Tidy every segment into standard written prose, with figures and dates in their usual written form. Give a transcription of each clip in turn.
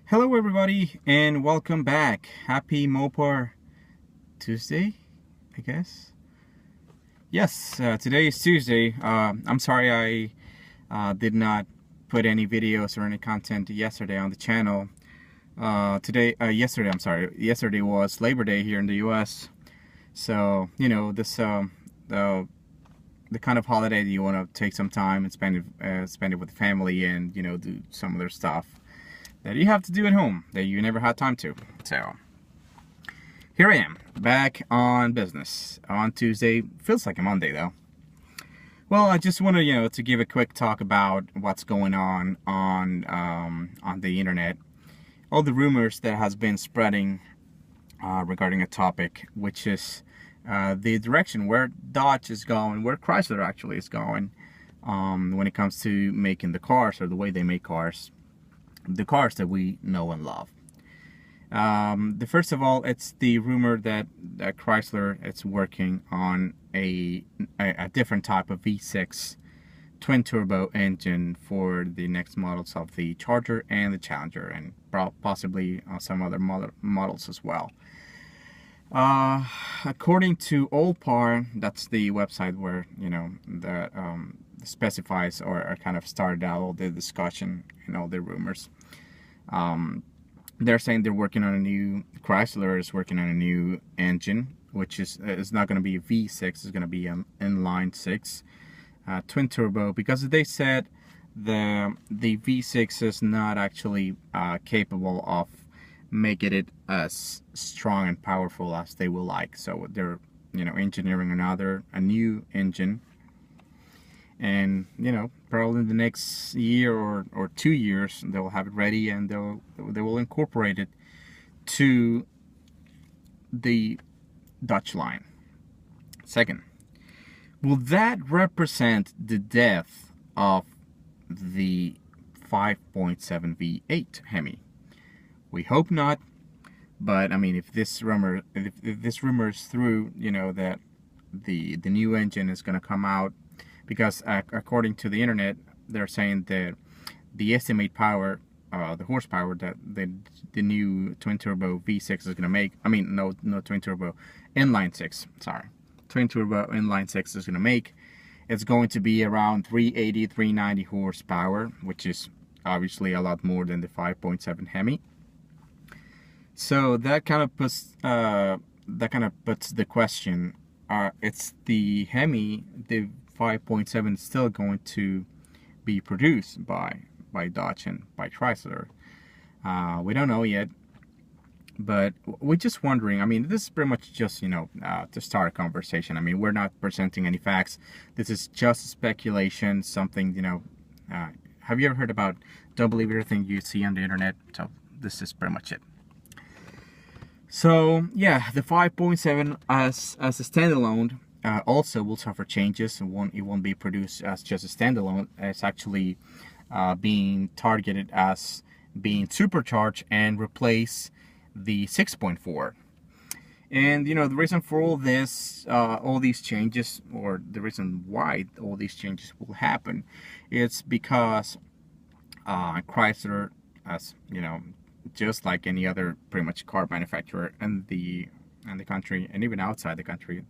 Hello everybody and welcome back. Happy Mopar Tuesday, I guess. Yes, today is Tuesday. I'm sorry I did not put any videos or any content yesterday on the channel. Yesterday was Labor Day here in the US. So, you know, the kind of holiday that you want to take some time and spend it with the family and, you know, do some other stuff that you have to do at home that you never had time to. So here I am, back on business on Tuesday. Feels like a Monday though. Well, I just want to, to give a quick talk about what's going on the internet. All the rumors that has been spreading regarding a topic, which is the direction where Dodge is going, where Chrysler actually is going, when it comes to making the cars or the way they make cars. The cars that we know and love. First of all, it's the rumor that Chrysler is working on a different type of V6 twin turbo engine for the next models of the Charger and the Challenger, and possibly some other models as well. According to Mopar, that's the website where that specifies or kind of started out all the discussion and all the rumors. They're saying they're working on a new, Chrysler is working on a new engine, which is not going to be a V6, it's going to be an inline 6 twin turbo, because they said the V6 is not actually capable of making it as strong and powerful as they will like. So they're engineering a new engine, and probably in the next year or 2 years they'll have it ready, and they will incorporate it to the Dutch line. Second, will that represent the death of the 5.7 V8 Hemi? We hope not, but I mean, if this rumor is true, that the new engine is going to come out, because according to the internet, they're saying that the estimate power, the horsepower that the new twin turbo V6 is going to make, I mean, no twin turbo, inline 6, sorry, twin turbo inline 6 is going to make, it's going to be around 380, 390 horsepower, which is obviously a lot more than the 5.7 Hemi. So that kind of puts the question: it's the Hemi, the 5.7 is still going to be produced by Dodge and by Chrysler? We don't know yet, but we're just wondering. I mean, this is pretty much just to start a conversation. I mean, we're not presenting any facts. This is just speculation. Something have you ever heard about "don't believe everything you see on the internet"? So this is pretty much it. So yeah, the 5.7 as a standalone also will suffer changes. It won't be produced as just a standalone. It's actually being targeted as being supercharged and replace the 6.4. And the reason for all this, all these changes, or the reason why all these changes will happen, it's because Chrysler, as just like any other pretty much car manufacturer in the country, and even outside the country,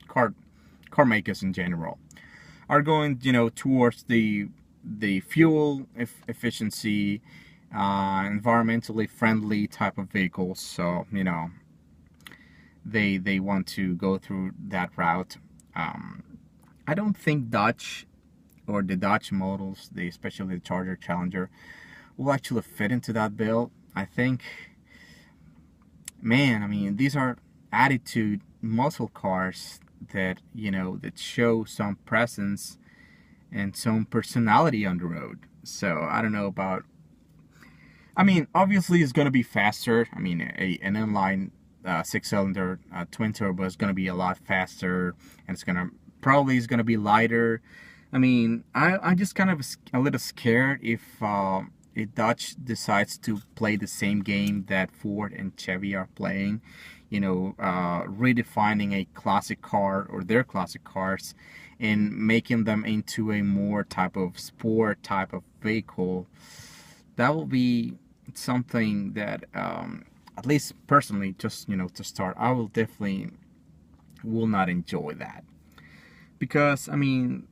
car makers in general, are going towards the fuel efficiency, environmentally friendly type of vehicles. So they want to go through that route. I don't think Dodge, or the Dodge models, especially the Charger, Challenger, will actually fit into that bill. I think, man, I mean, these are attitude muscle cars that that show some presence and some personality on the road. So I don't know about, I mean, obviously it's going to be faster. I mean, an inline 6-cylinder twin turbo is going to be a lot faster, and it's going to be lighter. I mean, I'm just kind of a little scared if Dodge decides to play the same game that Ford and Chevy are playing, redefining a classic car, or their classic cars, and making them into a more type of sport type of vehicle. That will be something that, at least personally, just to start, I will definitely will not enjoy that. Because I mean,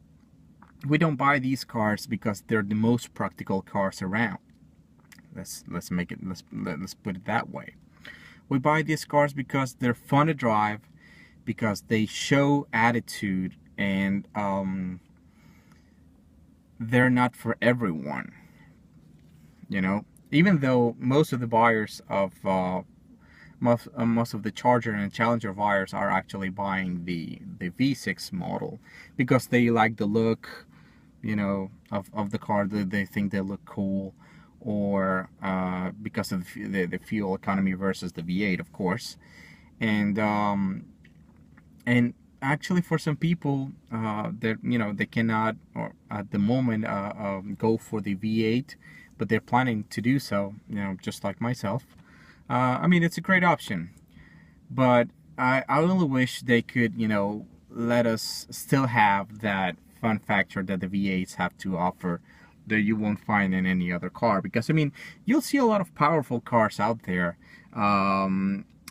we don't buy these cars because they're the most practical cars around. Let's make it, let's put it that way. We buy these cars because they're fun to drive, because they show attitude, and they're not for everyone. Even though most of the buyers of most of the Charger and Challenger buyers are actually buying the V6 model because they like the look, of the car. They think they look cool, or because of the fuel economy versus the V8, of course. And actually, for some people, that they cannot, or at the moment, go for the V8, but they're planning to do so, just like myself. I mean, it's a great option, but I really wish they could, let us still have that fun factor that the V8s have to offer that you won't find in any other car. Because I mean, you'll see a lot of powerful cars out there. They're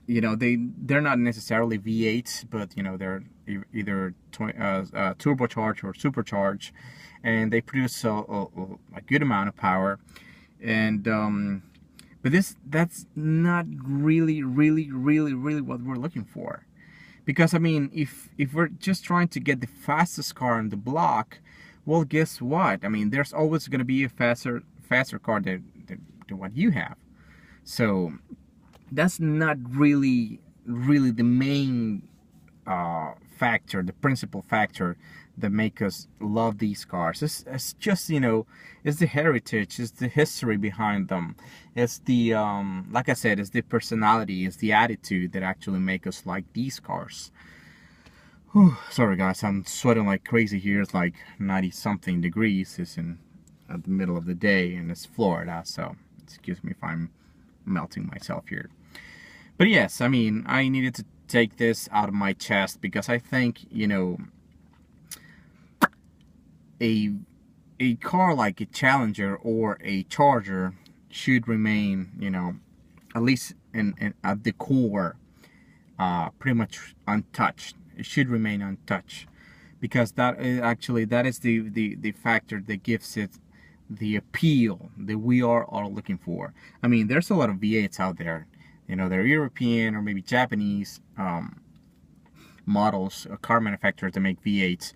not necessarily V8s, but they're either turbocharged or supercharged, and they produce a good amount of power. And but that's not really what we're looking for. Because I mean, if we're just trying to get the fastest car on the block, well, guess what? I mean, there's always going to be a faster car than what you have. So that's not really the main factor, the principal factor that make us love these cars. It's just, it's the heritage, it's the history behind them. It's the, like I said, it's the personality, it's the attitude that actually make us like these cars. Whew, sorry guys, I'm sweating like crazy here. It's like 90 something degrees. It's at the middle of the day, and it's Florida, so excuse me if I'm melting myself here. But yes, I mean, I needed to take this out of my chest because I think, a car like a Challenger or a Charger should remain, at least at the core, pretty much untouched. It should remain untouched, because that is the factor that gives it the appeal that we are all looking for. I mean, there's a lot of V8s out there. They're European or maybe Japanese models, car manufacturers that make V8s.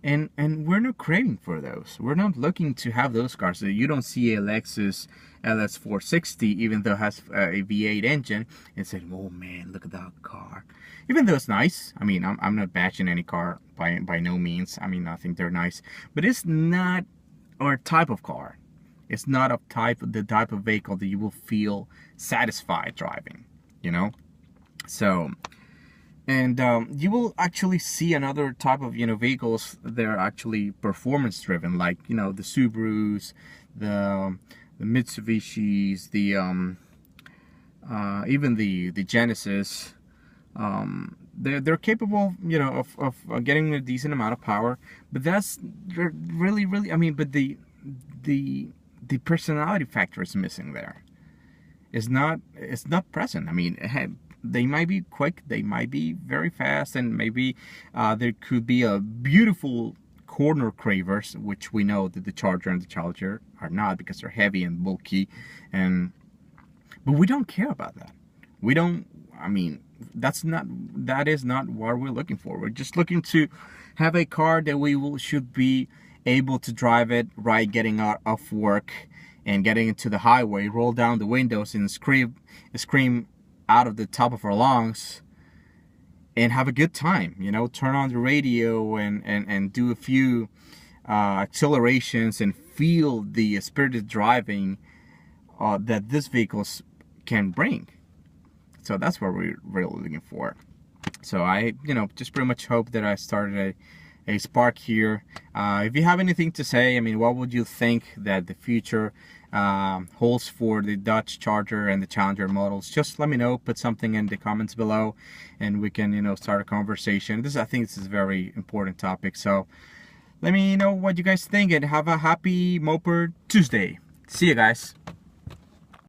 And we're not craving for those. We're not looking to have those cars. So you don't see a Lexus LS460, even though it has a V8 engine, and say, oh man, look at that car. Even though it's nice. I mean, I'm not bashing any car by no means. I mean, I think they're nice. But it's not our type of car. It's not the type of vehicle that you will feel satisfied driving, So, and you will actually see another type of vehicles that are actually performance driven, like the Subarus, the Mitsubishis, the even the Genesis. They're capable, of getting a decent amount of power, but that's really, I mean, but the personality factor is missing there. It's not present. I mean, they might be quick, they might be very fast, and maybe there could be a beautiful corner cravers, which we know that the Charger and the Challenger are not, because they're heavy and bulky, but we don't care about that. We don't. I mean, that is not what we're looking for. We're just looking to have a car that should be able to drive it right, getting out of work and getting into the highway, roll down the windows and scream out of the top of our lungs and have a good time. Turn on the radio and do a few accelerations and feel the spirited driving that these vehicles can bring. So that's what we're really looking for. So I, just pretty much hope that I started a spark here. If you have anything to say, I mean, what would you think that the future holds for the Dodge Charger and the Challenger models? Just let me know. Put something in the comments below, and we can, start a conversation. I think this is a very important topic. So let me know what you guys think, and have a happy Mopar Tuesday. See you guys.